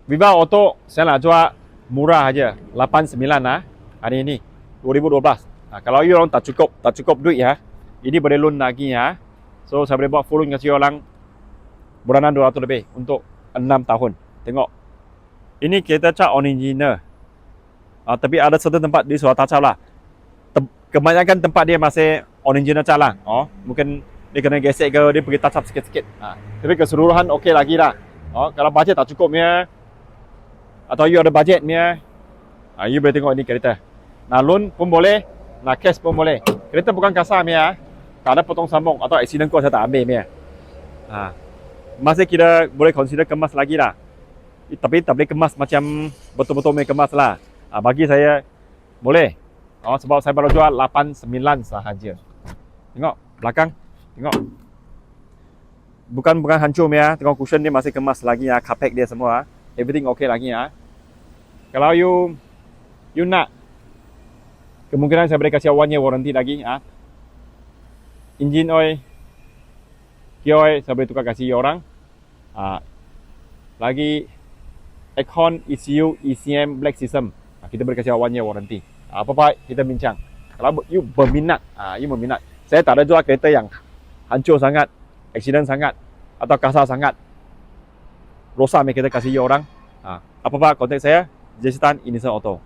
Viva Auto saya nak jual murah aja, 89 lah hari ini 2012. Kalau you orang tak cukup duit ya, ini boleh loan lagi ya. So saya boleh buat full loan kasih orang bulanan 200 lebih untuk 6 tahun. Tengok. Ini kita cat original. Tapi ada satu tempat di sudah tak cat lah. Kebanyakan tempat dia masih original cat lah. Mungkin dia kena gesek ke, dia pergi touch up sikit-sikit. Tapi keseluruhan okey lagi lah. Kalau budget tak cukup punya, atau you ada budget punya, you boleh tengok ini kereta. Nak loan pun boleh, nak cash pun boleh. Kereta bukan kasar punya, tak ada potong sambung atau accident kau saya tak ambil punya. Masih kita boleh consider kemas lagi lah. Tapi tak boleh kemas macam betul-betul punya kemas lah. Bagi saya boleh. Sebab saya baru jual 89 sahaja. Tengok belakang, tengok. Bukan hancur ya. Tengok cushion dia masih kemas lagi ya, carpet dia semua. Everything okay lagi ya. Kalau you nak, kemungkinan saya boleh kasih 1 year warranty lagi. Engine oil, gear oil saya boleh tukar kasih orang. Lagi aircon, ECU, ECM, black system, kita boleh kasih 1 year warranty. Apa-apa kita bincang. Kalau you berminat, saya tak ada jual kereta yang hancur sangat, accident sangat, atau kasar sangat, rosak kita kasih you orang. Apa-apa kontak saya, Jason Tan, Innocent Auto.